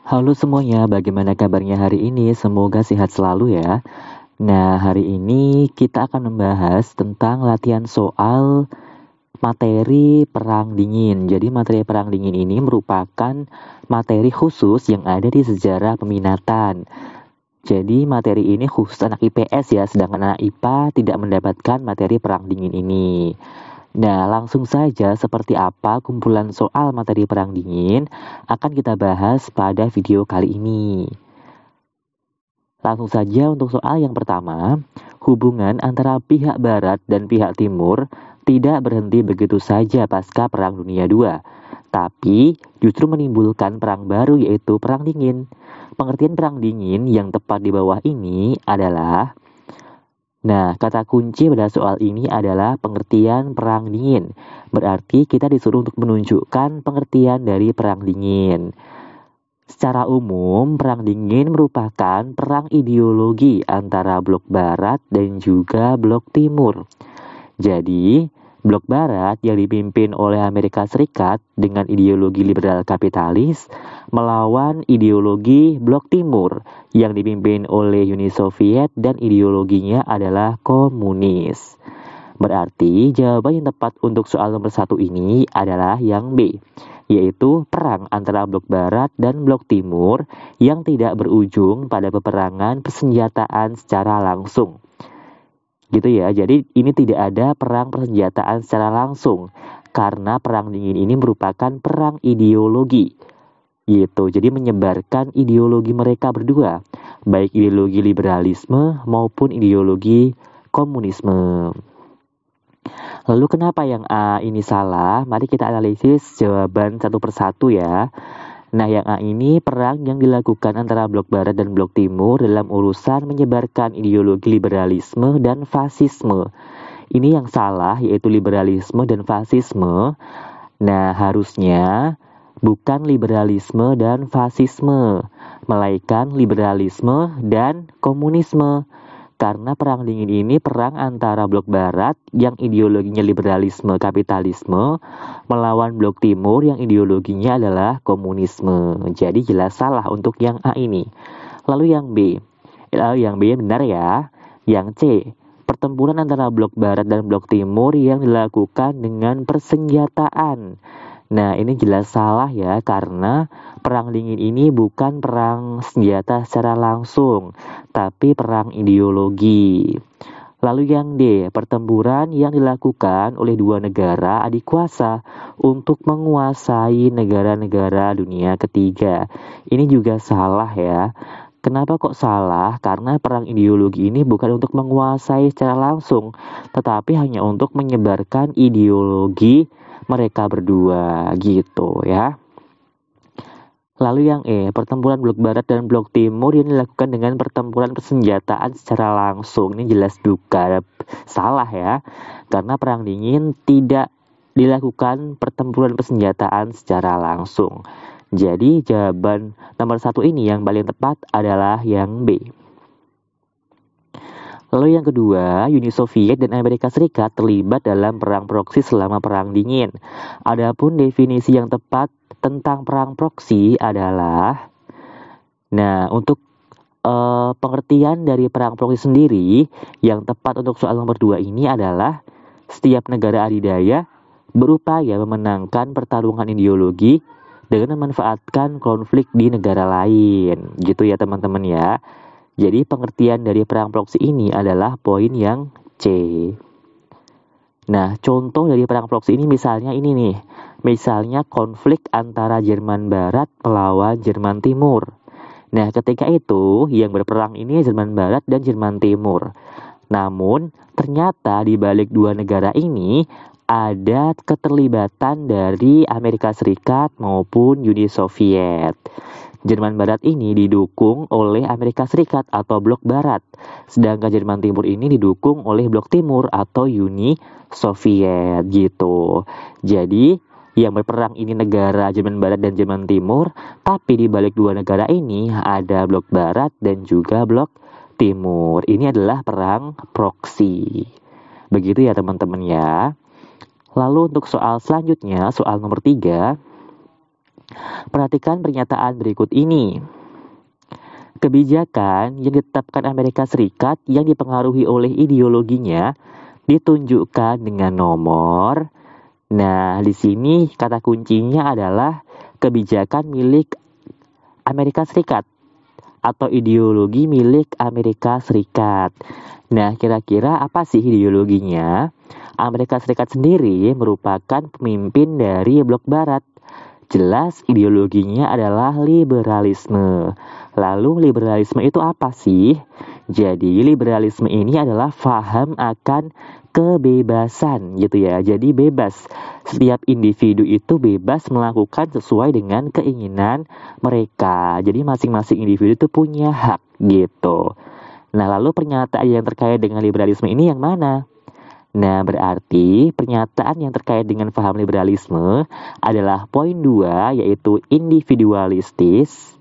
Halo semuanya, bagaimana kabarnya hari ini? Semoga sehat selalu ya. Nah, hari ini kita akan membahas tentang latihan soal materi perang dingin. Jadi materi perang dingin ini merupakan materi khusus yang ada di sejarah peminatan. Jadi materi ini khusus anak IPS ya, sedangkan anak IPA tidak mendapatkan materi perang dingin ini. Nah, langsung saja seperti apa kumpulan soal materi perang dingin akan kita bahas pada video kali ini. Langsung saja untuk soal yang pertama, hubungan antara pihak barat dan pihak timur tidak berhenti begitu saja pasca Perang Dunia II, tapi justru menimbulkan perang baru yaitu Perang Dingin. Pengertian Perang Dingin yang tepat di bawah ini adalah kata kunci pada soal ini adalah pengertian perang dingin. Berarti kita disuruh untuk menunjukkan pengertian dari perang dingin. Secara umum, perang dingin merupakan perang ideologi antara blok barat dan juga blok timur. Jadi, blok barat yang dipimpin oleh Amerika Serikat dengan ideologi liberal kapitalis melawan ideologi blok timur yang dipimpin oleh Uni Soviet dan ideologinya adalah komunis. Berarti jawaban yang tepat untuk soal nomor 1 ini adalah yang B, yaitu perang antara blok barat dan blok timur yang tidak berujung pada peperangan persenjataan secara langsung. Gitu ya, jadi ini tidak ada perang persenjataan secara langsung karena perang dingin ini merupakan perang ideologi. Gitu, jadi menyebarkan ideologi mereka berdua, baik ideologi liberalisme maupun ideologi komunisme. Lalu kenapa yang A ini salah? Mari kita analisis jawaban satu persatu ya. Nah, yang A ini perang yang dilakukan antara blok barat dan blok timur dalam urusan menyebarkan ideologi liberalisme dan fasisme. Ini yang salah, yaitu liberalisme dan fasisme. Nah, harusnya bukan liberalisme dan fasisme, melainkan liberalisme dan komunisme. Karena perang dingin ini perang antara blok barat yang ideologinya liberalisme kapitalisme melawan blok timur yang ideologinya adalah komunisme. Jadi jelas salah untuk yang A ini. Lalu yang B. Yang B benar ya. Yang C. Pertempuran antara blok barat dan blok timur yang dilakukan dengan persenjataan. Nah, ini jelas salah ya, karena perang dingin ini bukan perang senjata secara langsung, tapi perang ideologi. Lalu yang D, pertempuran yang dilakukan oleh dua negara adik kuasa untuk menguasai negara-negara dunia ketiga. Ini juga salah ya. Kenapa kok salah? Karena perang ideologi ini bukan untuk menguasai secara langsung, tetapi hanya untuk menyebarkan ideologi mereka berdua gitu ya. Lalu yang E, pertempuran blok barat dan blok timur yang dilakukan dengan pertempuran persenjataan secara langsung. Ini jelas juga salah ya, karena perang dingin tidak dilakukan pertempuran persenjataan secara langsung. Jadi jawaban nomor 1 ini yang paling tepat adalah yang B. Lalu yang kedua, Uni Soviet dan Amerika Serikat terlibat dalam perang proksi selama Perang Dingin. Adapun definisi yang tepat tentang perang proksi adalah, untuk pengertian dari perang proksi sendiri, yang tepat untuk soal nomor 2 ini adalah setiap negara adidaya berupaya memenangkan pertarungan ideologi dengan memanfaatkan konflik di negara lain. Gitu ya teman-teman ya. Jadi pengertian dari perang proksi ini adalah poin yang C. Nah, contoh dari perang proksi ini misalnya ini nih. Misalnya konflik antara Jerman Barat melawan Jerman Timur. Nah, ketika itu yang berperang ini Jerman Barat dan Jerman Timur. Namun, ternyata di balik dua negara ini ada keterlibatan dari Amerika Serikat maupun Uni Soviet. Jerman Barat ini didukung oleh Amerika Serikat atau blok Barat, sedangkan Jerman Timur ini didukung oleh blok Timur atau Uni Soviet gitu. Jadi yang berperang ini negara Jerman Barat dan Jerman Timur, tapi di balik dua negara ini ada blok Barat dan juga blok Timur. Ini adalah perang proksi. Begitu ya teman-teman ya. Lalu untuk soal selanjutnya, soal nomor 3. Perhatikan pernyataan berikut ini. Kebijakan yang ditetapkan Amerika Serikat yang dipengaruhi oleh ideologinya ditunjukkan dengan nomor. Nah, di sini kata kuncinya adalah kebijakan milik Amerika Serikat atau ideologi milik Amerika Serikat. Nah, kira-kira apa sih ideologinya? Amerika Serikat sendiri merupakan pemimpin dari blok barat. Jelas ideologinya adalah liberalisme. Lalu liberalisme itu apa sih? Jadi liberalisme ini adalah paham akan kebebasan gitu ya. Jadi bebas. Setiap individu itu bebas melakukan sesuai dengan keinginan mereka. Jadi masing-masing individu itu punya hak gitu. Nah, lalu pernyataan yang terkait dengan liberalisme ini yang mana? Nah, berarti pernyataan yang terkait dengan paham liberalisme adalah poin 2, yaitu individualistis.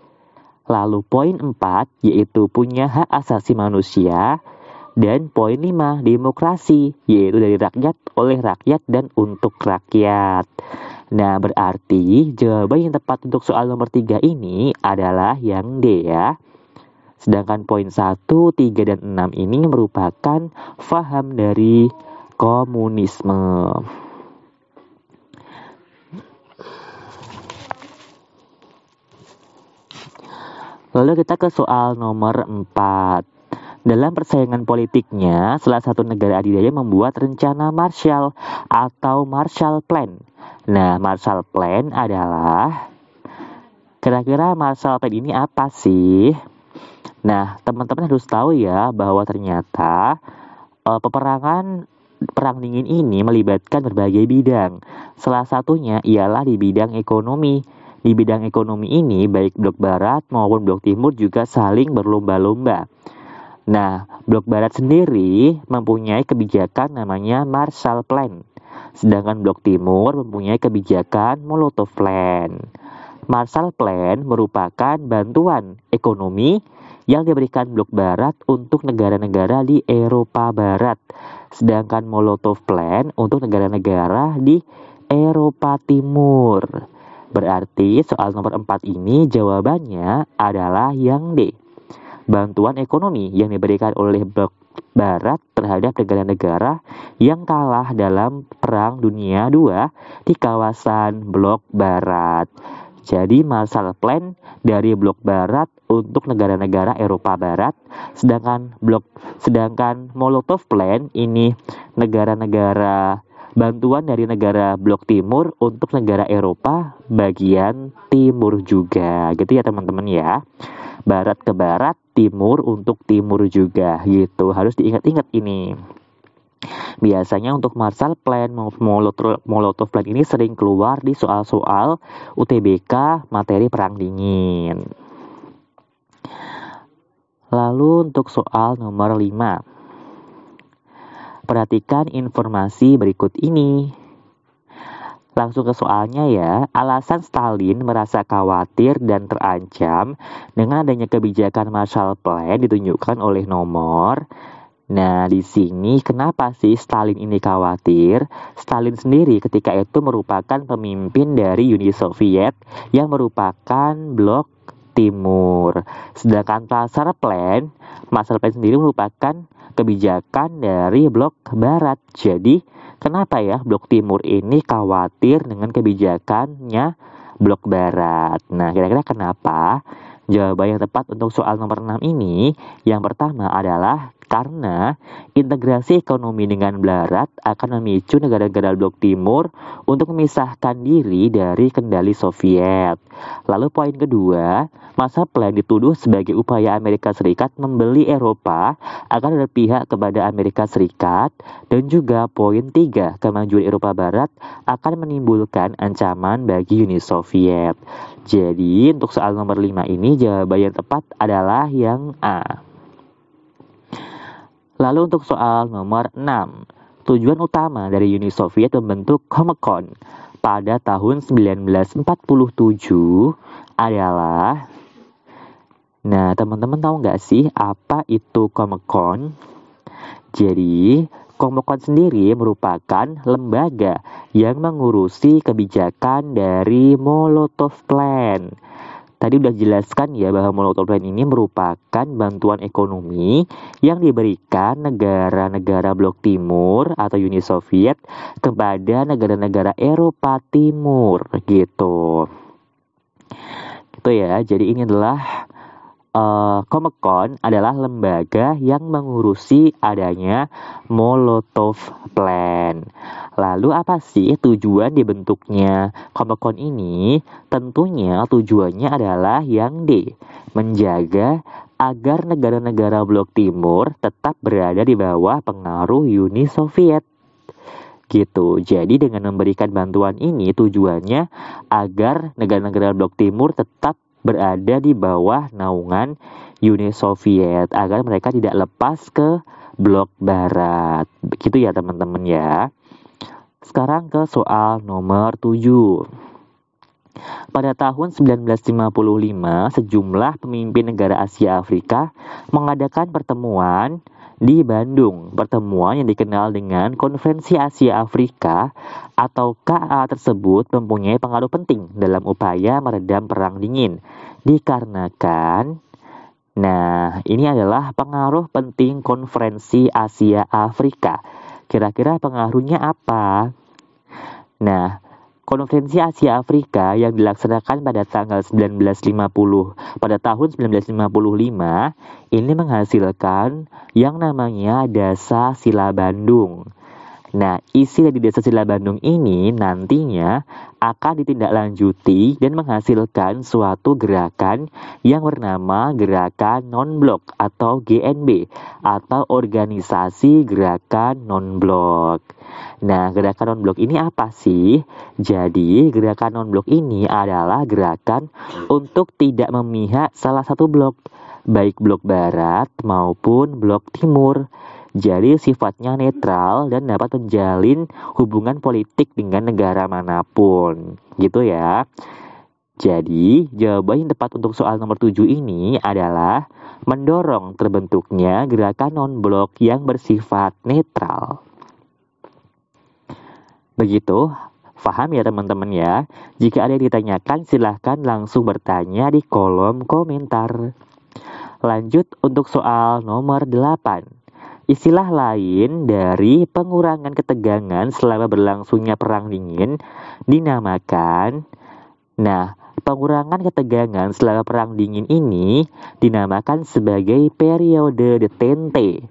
Lalu poin 4, yaitu punya hak asasi manusia. Dan poin 5, demokrasi, yaitu dari rakyat, oleh rakyat, dan untuk rakyat. Nah, berarti jawaban yang tepat untuk soal nomor 3 ini adalah yang D ya. Sedangkan poin 1, 3, dan 6 ini merupakan paham dari komunisme. Lalu kita ke soal nomor 4. Dalam persaingan politiknya, salah satu negara adidaya membuat rencana Marshall atau Marshall Plan. Nah, Marshall Plan adalah, kira-kira Marshall Plan ini apa sih? Nah, teman-teman harus tahu ya bahwa ternyata Perang dingin ini melibatkan berbagai bidang. Salah satunya ialah di bidang ekonomi. Di bidang ekonomi ini, baik blok barat maupun blok timur juga saling berlomba-lomba. Nah, blok barat sendiri mempunyai kebijakan namanya Marshall Plan. Sedangkan blok timur mempunyai kebijakan Molotov Plan. Marshall Plan merupakan bantuan ekonomi yang diberikan blok barat untuk negara-negara di Eropa Barat. Sedangkan Molotov Plan untuk negara-negara di Eropa Timur. Berarti soal nomor 4 ini jawabannya adalah yang D. Bantuan ekonomi yang diberikan oleh blok barat terhadap negara-negara yang kalah dalam Perang Dunia II di kawasan blok barat. Jadi Marshall Plan dari blok barat untuk negara-negara Eropa Barat, sedangkan Molotov Plan ini negara-negara bantuan dari negara blok timur untuk negara Eropa bagian timur juga. Gitu ya teman-teman ya. Barat ke barat, timur untuk timur juga gitu. Harus diingat-ingat ini. Biasanya untuk Marshall Plan maupun Molotov Plan ini sering keluar di soal-soal UTBK materi perang dingin. Lalu untuk soal nomor 5. Perhatikan informasi berikut ini. Langsung ke soalnya ya. Alasan Stalin merasa khawatir dan terancam dengan adanya kebijakan Marshall Plan ditunjukkan oleh nomor. Nah, di sini kenapa sih Stalin ini khawatir? Stalin sendiri ketika itu merupakan pemimpin dari Uni Soviet yang merupakan blok timur. Sedangkan Marshall Plan sendiri merupakan kebijakan dari blok barat. Jadi, kenapa ya blok timur ini khawatir dengan kebijakannya blok barat? Nah, kira-kira kenapa? Jawaban yang tepat untuk soal nomor 6 ini, yang pertama adalah karena integrasi ekonomi dengan barat akan memicu negara-negara blok timur untuk memisahkan diri dari kendali Soviet. Lalu poin kedua, Marshall Plan dituduh sebagai upaya Amerika Serikat membeli Eropa agar berpihak kepada Amerika Serikat. Dan juga poin 3, kemajuan Eropa Barat akan menimbulkan ancaman bagi Uni Soviet. Jadi untuk soal nomor 5 ini jawaban yang tepat adalah yang A. Lalu untuk soal nomor 6. Tujuan utama dari Uni Soviet membentuk Comecon pada tahun 1947 adalah... Nah, teman-teman tahu nggak sih apa itu Comecon? Jadi, Comecon sendiri merupakan lembaga yang mengurusi kebijakan dari Molotov Plan. Tadi udah jelaskan ya bahwa Molotov Plan ini merupakan bantuan ekonomi yang diberikan negara-negara blok timur atau Uni Soviet kepada negara-negara Eropa Timur gitu. Itu ya, jadi ini adalah Comecon adalah lembaga yang mengurusi adanya Molotov Plan. Lalu apa sih tujuan dibentuknya Comecon ini? Tentunya tujuannya adalah yang D, menjaga agar negara-negara blok timur tetap berada di bawah pengaruh Uni Soviet. Gitu. Jadi dengan memberikan bantuan ini tujuannya agar negara-negara blok timur tetap berada di bawah naungan Uni Soviet agar mereka tidak lepas ke blok barat. Begitu ya teman-teman ya. Sekarang ke soal nomor 7. Pada tahun 1955, sejumlah pemimpin negara Asia Afrika mengadakan pertemuan di Bandung. Pertemuan yang dikenal dengan Konferensi Asia Afrika atau KA tersebut mempunyai pengaruh penting dalam upaya meredam Perang Dingin. Dikarenakan, ini adalah pengaruh penting Konferensi Asia Afrika. Kira-kira pengaruhnya apa? Konferensi Asia Afrika yang dilaksanakan pada tanggal 1950 pada tahun 1955 ini menghasilkan yang namanya Dasa Sila Bandung. Isi dari Dasa Sila Bandung ini nantinya akan ditindaklanjuti dan menghasilkan suatu gerakan yang bernama Gerakan Non-Blok atau GNB atau Organisasi Gerakan Non-Blok. Gerakan non-blok ini apa sih? Jadi, gerakan non-blok ini adalah gerakan untuk tidak memihak salah satu blok, baik blok barat maupun blok timur. Jadi, sifatnya netral dan dapat menjalin hubungan politik dengan negara manapun. Gitu ya. Jadi, jawaban yang tepat untuk soal nomor 7 ini adalah mendorong terbentuknya gerakan non-blok yang bersifat netral. Begitu, paham ya teman-teman ya? Jika ada yang ditanyakan silahkan langsung bertanya di kolom komentar. Lanjut untuk soal nomor 8. Istilah lain dari pengurangan ketegangan selama berlangsungnya Perang Dingin dinamakan. Pengurangan ketegangan selama Perang Dingin ini dinamakan sebagai periode detente.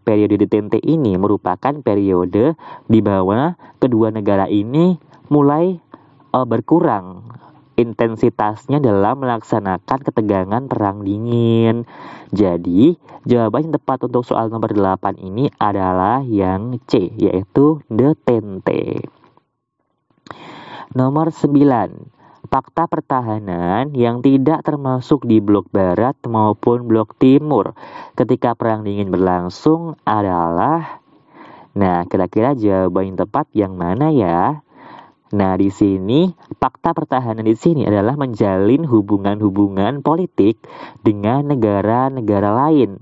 Periode detente ini merupakan periode di bawah kedua negara ini mulai berkurang intensitasnya dalam melaksanakan ketegangan Perang Dingin. Jadi, jawaban yang tepat untuk soal nomor 8 ini adalah yang C, yaitu detente. Nomor 9. Fakta pertahanan yang tidak termasuk di blok barat maupun blok timur ketika Perang Dingin berlangsung adalah, kira-kira jawaban yang tepat yang mana ya? Di sini fakta pertahanan di sini adalah menjalin hubungan-hubungan politik dengan negara-negara lain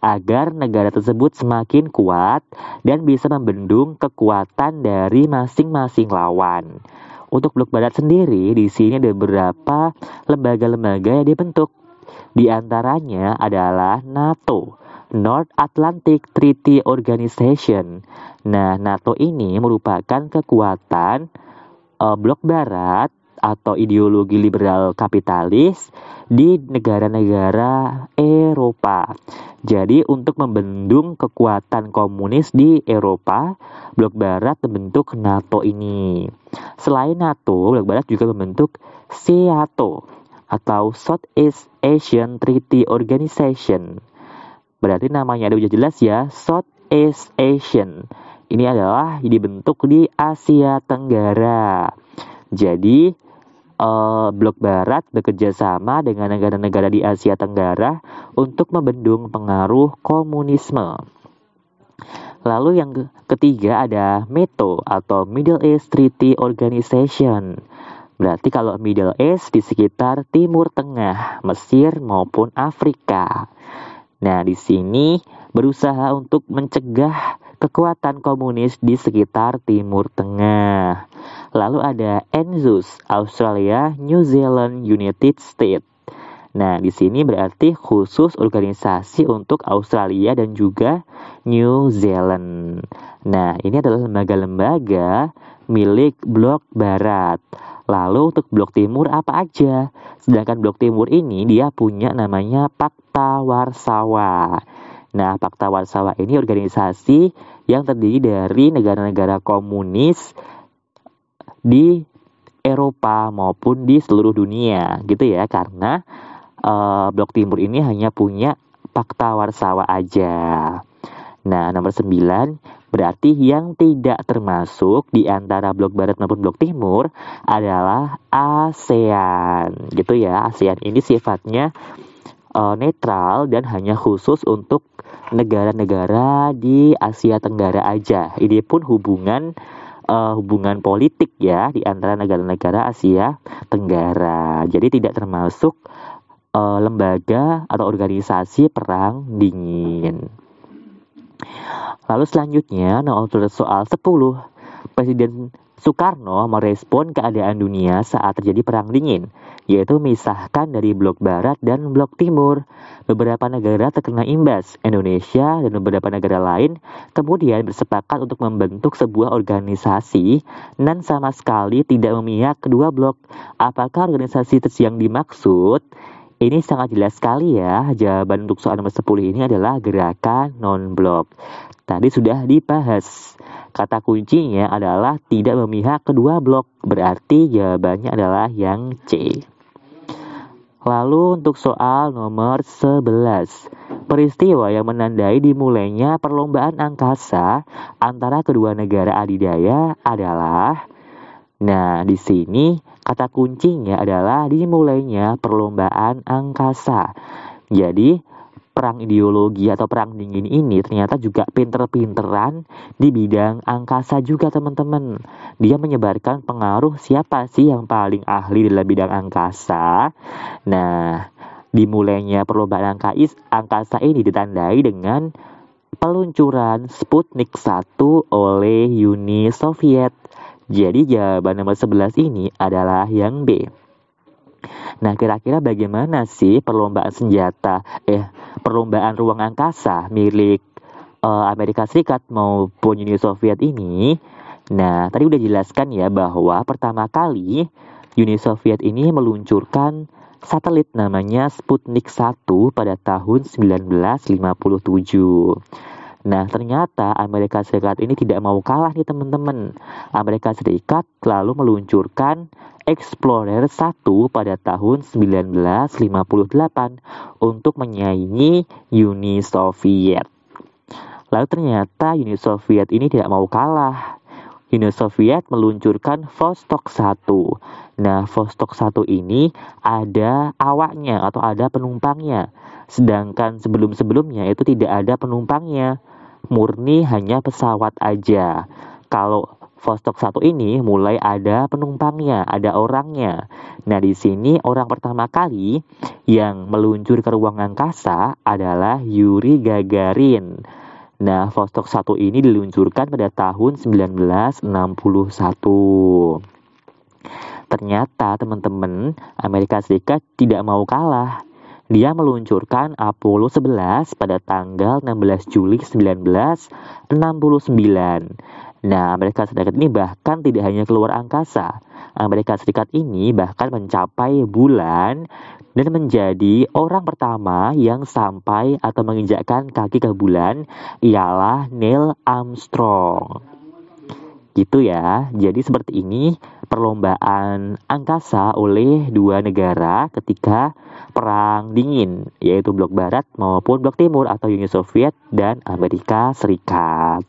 agar negara tersebut semakin kuat dan bisa membendung kekuatan dari masing-masing lawan. Untuk blok barat sendiri, di sini ada beberapa lembaga-lembaga yang dibentuk. Di antaranya adalah NATO, North Atlantic Treaty Organization. NATO ini merupakan kekuatan blok barat atau ideologi liberal kapitalis di negara-negara Eropa. Jadi untuk membendung kekuatan komunis di Eropa, blok barat membentuk NATO ini. Selain NATO, blok barat juga membentuk SEATO atau Southeast Asian Treaty Organization. Berarti namanya udah jelas ya, Southeast Asian. Ini adalah dibentuk di Asia Tenggara. Jadi blok barat bekerja sama dengan negara-negara di Asia Tenggara untuk membendung pengaruh komunisme. Lalu yang ketiga ada METO atau Middle East Treaty Organization. Berarti kalau Middle East di sekitar Timur Tengah, Mesir maupun Afrika. Di sini berusaha untuk mencegah kekuatan komunis di sekitar Timur Tengah. Lalu ada ANZUS, Australia, New Zealand, United States. Nah, di sini berarti khusus organisasi untuk Australia dan juga New Zealand. Nah, ini adalah lembaga-lembaga milik blok barat. Lalu untuk blok timur apa aja? Sedangkan blok timur ini dia punya namanya Pakta Warsawa. Nah, Pakta Warsawa ini organisasi yang terdiri dari negara-negara komunis di Eropa maupun di seluruh dunia, gitu ya. Karena blok timur ini hanya punya Pakta Warsawa aja. Nah, nomor 9 berarti yang tidak termasuk di antara blok barat maupun blok timur adalah ASEAN. Gitu ya. ASEAN ini sifatnya netral dan hanya khusus untuk negara-negara di Asia Tenggara aja. Ini pun hubungan politik ya di antara negara-negara Asia Tenggara. Jadi tidak termasuk lembaga atau organisasi perang dingin. Lalu selanjutnya nomor soal 10. Presiden Soekarno merespon keadaan dunia saat terjadi perang dingin, yaitu memisahkan dari blok barat dan blok timur. Beberapa negara terkena imbas, Indonesia dan beberapa negara lain kemudian bersepakat untuk membentuk sebuah organisasi dan sama sekali tidak memihak kedua blok. Apakah organisasi yang dimaksud? Ini sangat jelas sekali ya, jawaban untuk soal nomor 10 ini adalah gerakan non-blok. Tadi sudah dibahas. Kata kuncinya adalah tidak memihak kedua blok, berarti jawabannya adalah yang C. Lalu untuk soal nomor 11. Peristiwa yang menandai dimulainya perlombaan angkasa antara kedua negara adidaya adalah... Nah, di sini kata kuncinya adalah dimulainya perlombaan angkasa. Jadi, perang ideologi atau perang dingin ini ternyata juga pinter-pinteran di bidang angkasa juga, teman-teman. Dia menyebarkan pengaruh siapa sih yang paling ahli dalam bidang angkasa. Nah, dimulainya perlombaan angkasa ini ditandai dengan peluncuran Sputnik 1 oleh Uni Soviet. Jadi jawaban nomor 11 ini adalah yang B. Nah, kira-kira bagaimana sih perlombaan ruang angkasa milik Amerika Serikat maupun Uni Soviet ini? Nah, tadi udah jelaskan ya bahwa pertama kali Uni Soviet ini meluncurkan satelit namanya Sputnik 1 pada tahun 1957. Nah, ternyata Amerika Serikat ini tidak mau kalah nih, teman-teman. Amerika Serikat lalu meluncurkan Explorer 1 pada tahun 1958 untuk menyaingi Uni Soviet. Lalu ternyata Uni Soviet ini tidak mau kalah. Uni Soviet meluncurkan Vostok 1. Nah, Vostok 1 ini ada awaknya atau ada penumpangnya. Sedangkan sebelum-sebelumnya itu tidak ada penumpangnya. Murni hanya pesawat aja. Kalau Vostok 1 ini mulai ada penumpangnya, ada orangnya. Nah, di sini orang pertama kali yang meluncur ke ruang angkasa adalah Yuri Gagarin. Nah, Vostok 1 ini diluncurkan pada tahun 1961. Ternyata, teman-teman, Amerika Serikat tidak mau kalah. Dia meluncurkan Apollo 11 pada tanggal 16 Juli 1969. Nah, Amerika Serikat ini bahkan tidak hanya keluar angkasa. Amerika Serikat ini bahkan mencapai bulan dan menjadi orang pertama yang sampai atau menginjakkan kaki ke bulan ialah Neil Armstrong. Gitu ya. Jadi seperti ini perlombaan angkasa oleh dua negara ketika perang dingin, yaitu blok barat maupun blok timur atau Uni Soviet dan Amerika Serikat.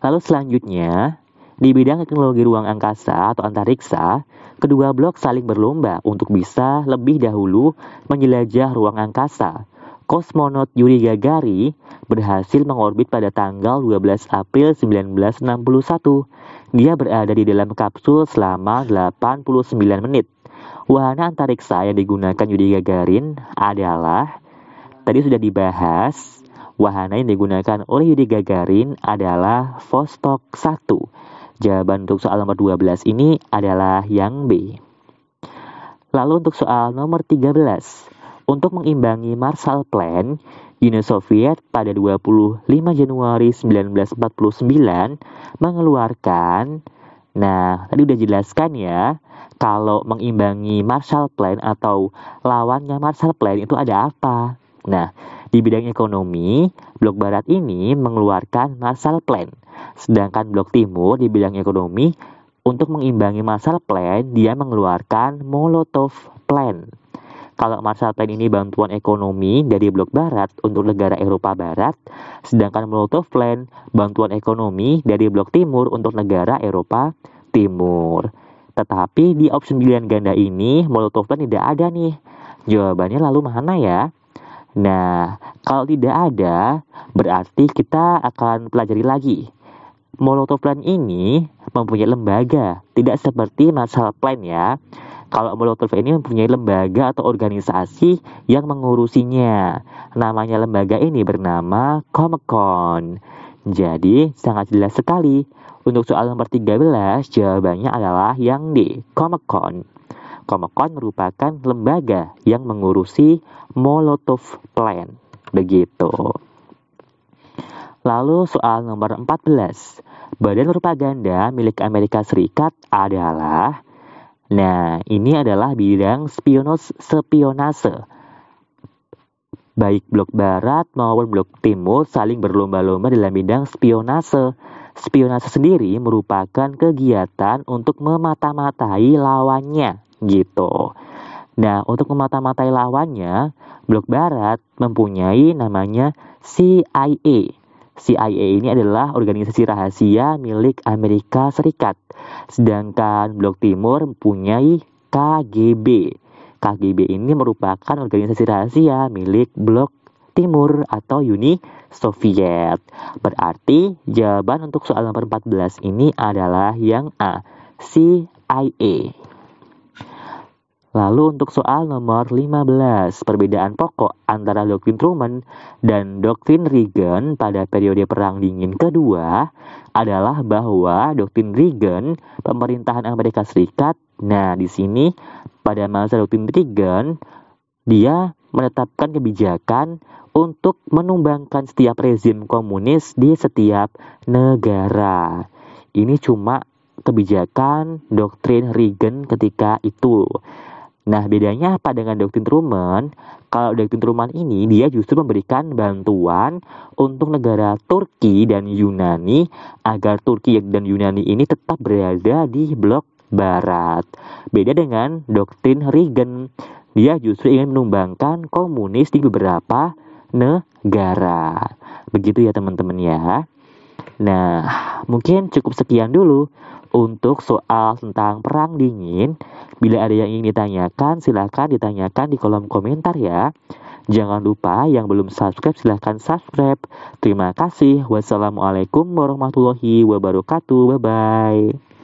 Lalu selanjutnya, di bidang teknologi ruang angkasa atau antariksa, kedua blok saling berlomba untuk bisa lebih dahulu menjelajah ruang angkasa. Kosmonot Yuri Gagarin berhasil mengorbit pada tanggal 12 April 1961. Dia berada di dalam kapsul selama 89 menit. Wahana antariksa yang digunakan Yuri Gagarin adalah, tadi sudah dibahas, Wahana yang digunakan oleh Yuri Gagarin adalah Vostok 1. Jawaban untuk soal nomor 12 ini adalah yang B. Lalu untuk soal nomor 13. Untuk mengimbangi Marshall Plan, Uni Soviet pada 25 Januari 1949 mengeluarkan, nah tadi udah jelaskan ya, kalau mengimbangi Marshall Plan atau lawannya Marshall Plan itu ada apa? Nah, di bidang ekonomi, blok barat ini mengeluarkan Marshall Plan. Sedangkan blok timur di bidang ekonomi, untuk mengimbangi Marshall Plan, dia mengeluarkan Molotov Plan. Kalau Marshall Plan ini bantuan ekonomi dari blok barat untuk negara Eropa Barat, sedangkan Molotov Plan bantuan ekonomi dari blok timur untuk negara Eropa Timur. Tetapi di opsi pilihan ganda ini, Molotov Plan tidak ada nih. Jawabannya lalu mana ya? Nah, kalau tidak ada, berarti kita akan pelajari lagi. Molotov Plan ini mempunyai lembaga, tidak seperti Marshall Plan ya. Kalau Molotov ini mempunyai lembaga atau organisasi yang mengurusinya. Namanya lembaga ini bernama Comecon. Jadi, sangat jelas sekali. Untuk soal nomor 13, jawabannya adalah yang D, Comecon. Comecon merupakan lembaga yang mengurusi Molotov Plan. Begitu. Lalu soal nomor 14. Badan propaganda milik Amerika Serikat adalah, nah ini adalah bidang spionase. Baik blok barat maupun blok timur saling berlomba-lomba dalam bidang spionase. Spionase sendiri merupakan kegiatan untuk memata-matai lawannya, gitu. Nah, untuk memata-matai lawannya, blok barat mempunyai namanya CIA. CIA ini adalah organisasi rahasia milik Amerika Serikat. Sedangkan blok timur mempunyai KGB. KGB ini merupakan organisasi rahasia milik blok timur atau Uni Soviet. Berarti jawaban untuk soal nomor 14 ini adalah yang A, CIA. Lalu untuk soal nomor 15, perbedaan pokok antara doktrin Truman dan doktrin Reagan pada periode Perang Dingin kedua adalah bahwa doktrin Reagan, pemerintahan Amerika Serikat, nah di sini pada masa doktrin Reagan, dia menetapkan kebijakan untuk menumbangkan setiap rezim komunis di setiap negara. Ini cuma kebijakan doktrin Reagan ketika itu. Nah, bedanya apa dengan doktrin Truman? Kalau doktrin Truman ini, dia justru memberikan bantuan untuk negara Turki dan Yunani agar Turki dan Yunani ini tetap berada di blok barat. Beda dengan doktrin Reagan, dia justru ingin menumbangkan komunis di beberapa negara. Begitu ya teman-teman ya. Nah, mungkin cukup sekian dulu untuk soal tentang Perang Dingin. Bila ada yang ingin ditanyakan, silahkan ditanyakan di kolom komentar ya. Jangan lupa yang belum subscribe, silahkan subscribe. Terima kasih. Wassalamualaikum warahmatullahi wabarakatuh. Bye-bye.